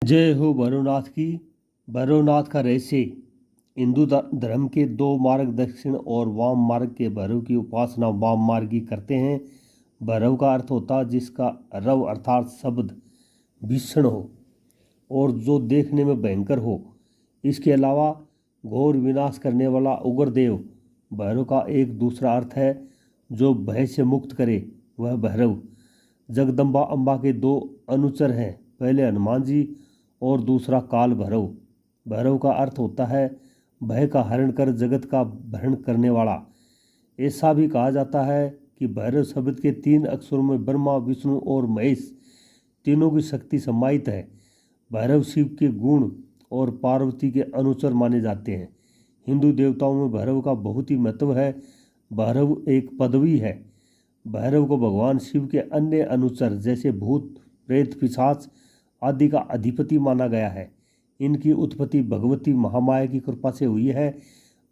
जय हो भैरवनाथ की। भैरवनाथ का रहस्य। हिंदू धर्म के दो मार्ग दक्षिण और वाम मार्ग के भैरव की उपासना वाम मार्गी करते हैं। भैरव का अर्थ होता है जिसका रव अर्थात शब्द भीषण हो और जो देखने में भयंकर हो। इसके अलावा घोर विनाश करने वाला उग्रदेव भैरव का एक दूसरा अर्थ है जो भय से मुक्त करे, वह भैरव। जगदम्बा अम्बा के दो अनुचर हैं, पहले हनुमान जी और दूसरा काल भैरव। भैरव का अर्थ होता है भय का हरण कर जगत का भरण करने वाला। ऐसा भी कहा जाता है कि भैरव शब्द के 3 अक्षरों में ब्रह्मा, विष्णु और महेश तीनों की शक्ति समाहित है। भैरव शिव के गुण और पार्वती के अनुचर माने जाते हैं। हिंदू देवताओं में भैरव का बहुत ही महत्व है। भैरव एक पदवी है। भैरव को भगवान शिव के अन्य अनुचर जैसे भूत, प्रेत, पिशाच आदि का अधिपति माना गया है। इनकी उत्पत्ति भगवती महामाया की कृपा से हुई है।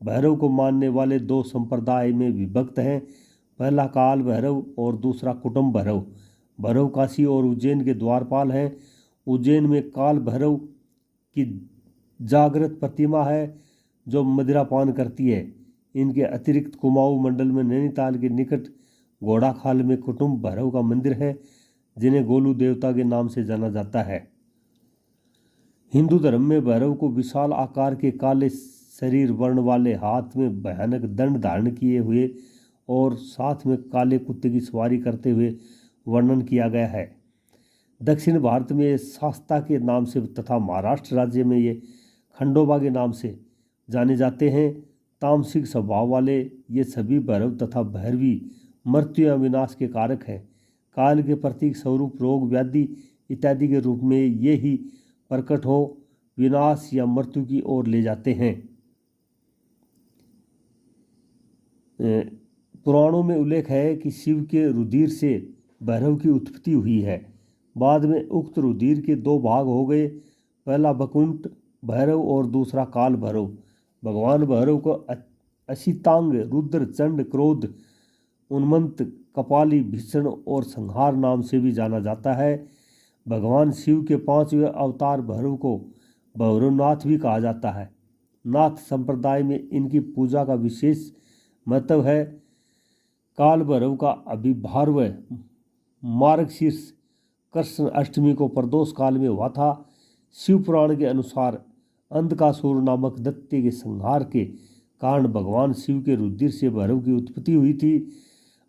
भैरव को मानने वाले दो संप्रदाय में विभक्त हैं, पहला काल भैरव और दूसरा कुटुम्ब भैरव। भैरव काशी और उज्जैन के द्वारपाल हैं। उज्जैन में काल भैरव की जागृत प्रतिमा है जो मदिरापान करती है। इनके अतिरिक्त कुमाऊं मंडल में नैनीताल के निकट घोड़ाखाल में कुटुम्ब भैरव का मंदिर है जिन्हें गोलू देवता के नाम से जाना जाता है। हिंदू धर्म में भैरव को विशाल आकार के काले शरीर वर्ण वाले, हाथ में भयानक दंड धारण किए हुए और साथ में काले कुत्ते की सवारी करते हुए वर्णन किया गया है। दक्षिण भारत में ये शास्ता के नाम से तथा महाराष्ट्र राज्य में ये खंडोबा के नाम से जाने जाते हैं। तामसिक स्वभाव वाले ये सभी भैरव तथा भैरवी मृत्यु या विनाश के कारक हैं। काल के प्रतीक स्वरूप रोग, व्याधि इत्यादि के रूप में ये ही प्रकट हो विनाश या मृत्यु की ओर ले जाते हैं। पुराणों में उल्लेख है कि शिव के रुधिर से भैरव की उत्पत्ति हुई है। बाद में उक्त रुधिर के दो भाग हो गए, पहला वैकुंठ भैरव और दूसरा काल भैरव। भगवान भैरव को असितांग, रुद्र, चंड, क्रोध, उन्मत्त, कपाली, भीषण और संहार नाम से भी जाना जाता है। भगवान शिव के 5वें अवतार भैरव को भैरवनाथ भी कहा जाता है। नाथ संप्रदाय में इनकी पूजा का विशेष महत्व है। काल भैरव का आविर्भाव मार्गशीर्ष कृष्ण अष्टमी को प्रदोष काल में हुआ था। शिव पुराण के अनुसार अंधकासुर नामक दैत्य के संहार के कारण भगवान शिव के रुधिर से भैरव की उत्पत्ति हुई थी।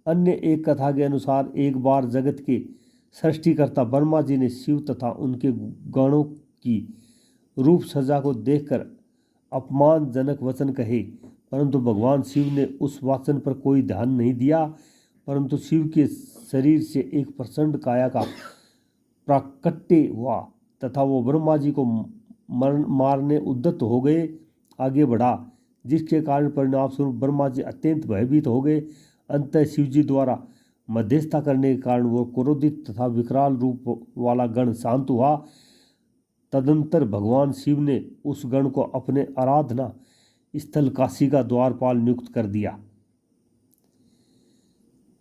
अन्य एक कथा के अनुसार एक बार जगत के सृष्टिकर्ता ब्रह्मा जी ने शिव तथा उनके गणों की रूप सज्जा को देखकर अपमानजनक वचन कहे, परंतु भगवान शिव ने उस वचन पर कोई ध्यान नहीं दिया। परंतु शिव के शरीर से एक प्रचंड काया का प्राकट्य हुआ तथा वो ब्रह्मा जी को मारने उद्यत हो गए, आगे बढ़ा, जिसके कारण परिणाम स्वरूप ब्रह्मा जी अत्यंत भयभीत हो गए। अंततः शिव जी द्वारा मध्यस्थता करने के कारण वो क्रोधित तथा विकराल रूप वाला गण शांत हुआ। तदंतर भगवान शिव ने उस गण को अपने आराधना स्थल काशी का द्वारपाल नियुक्त कर दिया।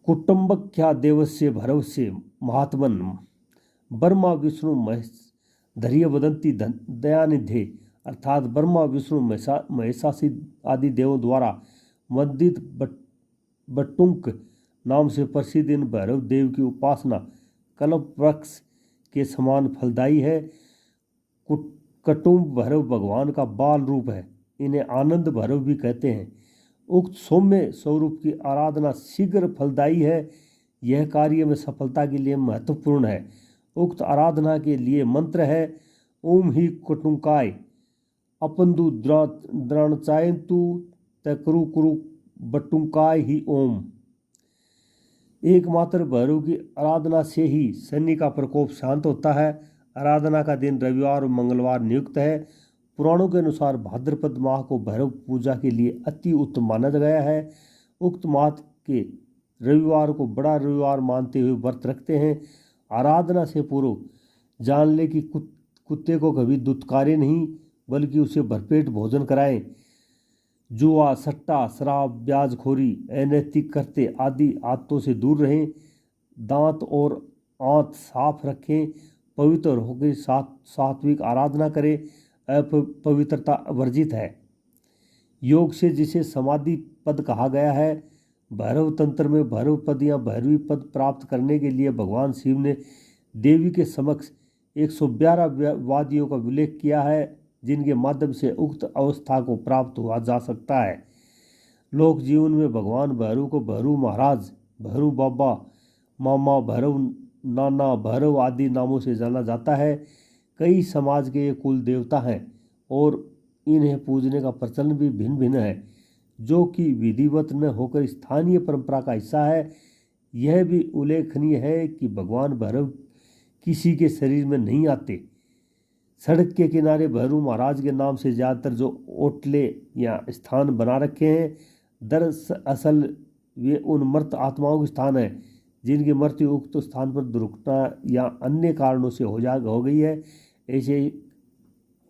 कुटुम्बक्या देवस्य भैरवस्य महात्मन ब्रह्मा विष्णु महेश धैर्य वदंती दयानिधे, अर्थात ब्रह्मा, विष्णु, महेशासी आदि देवों द्वारा वंदित बटुंक नाम से प्रसिद्ध इन भैरव देव की उपासना कल्प वृक्ष के समान फलदायी है। कुटुम्ब भैरव भगवान का बाल रूप है। इन्हें आनंद भैरव भी कहते हैं। उक्त सौम्य स्वरूप की आराधना शीघ्र फलदायी है। यह कार्य में सफलता के लिए महत्वपूर्ण है। उक्त आराधना के लिए मंत्र है ओम ही कुटुंकाय अपंदु द्राणचायंतु तकरु कुरु बटुंकाय ही ओम। एकमात्र भैरव की आराधना से ही शनि का प्रकोप शांत होता है। आराधना का दिन रविवार और मंगलवार नियुक्त है। पुराणों के अनुसार भाद्रपद माह को भैरव पूजा के लिए अति उत्तम माना गया है। उक्त माह के रविवार को बड़ा रविवार मानते हुए व्रत रखते हैं। आराधना से पूर्व जान ले कि कुत्ते को कभी दुत्कारे नहीं, बल्कि उसे भरपेट भोजन कराएं। जुआ, सट्टा, शराब, ब्याजखोरी, अनैतिक करते आदि आदतों से दूर रहें। दांत और आंत साफ रखें। पवित्र होकर सात्विक आराधना करें, अपवित्रता वर्जित है। योग से जिसे समाधि पद कहा गया है, भैरव तंत्र में भैरव पद या भैरवी पद प्राप्त करने के लिए भगवान शिव ने देवी के समक्ष 112 वादियों का उल्लेख किया है, जिनके माध्यम से उक्त अवस्था को प्राप्त हुआ जा सकता है। लोक जीवन में भगवान भैरव को भैरव महाराज, भैरव बाबा, मामा भैरव, नाना भैरव आदि नामों से जाना जाता है। कई समाज के ये कुल देवता हैं और इन्हें पूजने का प्रचलन भी भिन्न भिन्न है, जो कि विधिवत न होकर स्थानीय परंपरा का हिस्सा है। यह भी उल्लेखनीय है कि भगवान भैरव किसी के शरीर में नहीं आते। सड़क के किनारे भैरव महाराज के नाम से ज़्यादातर जो ओटले या स्थान बना रखे हैं, दरअसल वे उन मृत आत्माओं के स्थान हैं जिनकी मृत्यु उक्त स्थान पर दुर्घटना या अन्य कारणों से हो गई है।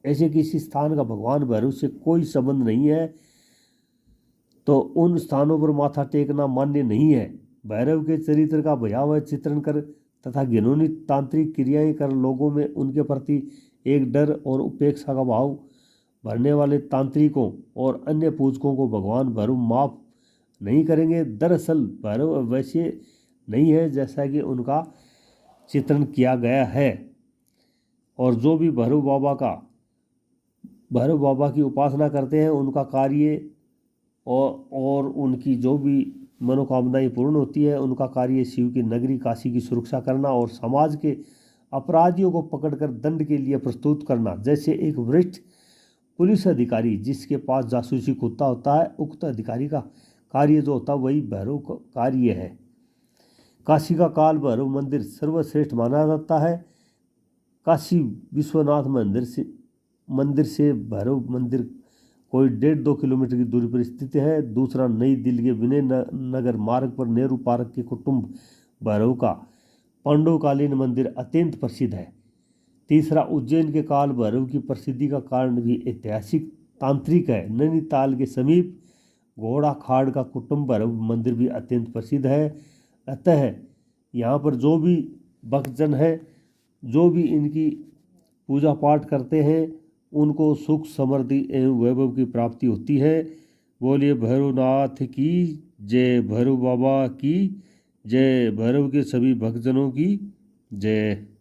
ऐसे किसी स्थान का भगवान भैरव से कोई संबंध नहीं है, तो उन स्थानों पर माथा टेकना मान्य नहीं है। भैरव के चरित्र का भयावह चित्रण कर तथा घिनौनी तांत्रिक क्रियाएं कर लोगों में उनके प्रति एक डर और उपेक्षा का भाव भरने वाले तांत्रिकों और अन्य पूजकों को भगवान भैरव माफ नहीं करेंगे। दरअसल भैरव वैसे नहीं है जैसा कि उनका चित्रण किया गया है, और जो भी भैरव बाबा की उपासना करते हैं, उनका कार्य और उनकी जो भी मनोकामनाएं पूर्ण होती है, उनका कार्य शिव की नगरी काशी की सुरक्षा करना और समाज के अपराधियों को पकड़कर दंड के लिए प्रस्तुत करना। जैसे एक वरिष्ठ पुलिस अधिकारी जिसके पास जासूसी कुत्ता होता है, उक्त अधिकारी का कार्य जो होता है वही भैरव का कार्य है। काशी का काल भैरव मंदिर सर्वश्रेष्ठ माना जाता है। काशी विश्वनाथ मंदिर से भैरव मंदिर कोई 1.5-2 किलोमीटर की दूरी पर स्थित है। दूसरा, नई दिल्ली के विनय नगर मार्ग पर नेहरू पार्क के कुटुंब भैरव का पांडवकालीन मंदिर अत्यंत प्रसिद्ध है। तीसरा, उज्जैन के काल भैरव की प्रसिद्धि का कारण भी ऐतिहासिक तांत्रिक है। नैनीताल के समीप घोड़ा खाड़ का कुटुंब भैरव मंदिर भी अत्यंत प्रसिद्ध है। अतः यहाँ पर जो भी भक्तजन है, जो भी इनकी पूजा पाठ करते हैं, उनको सुख समृद्धि एवं वैभव की प्राप्ति होती है। बोलिए भैरवनाथ की जय, भैरव बाबा की जय, भैरव के सभी भक्तजनों की जय।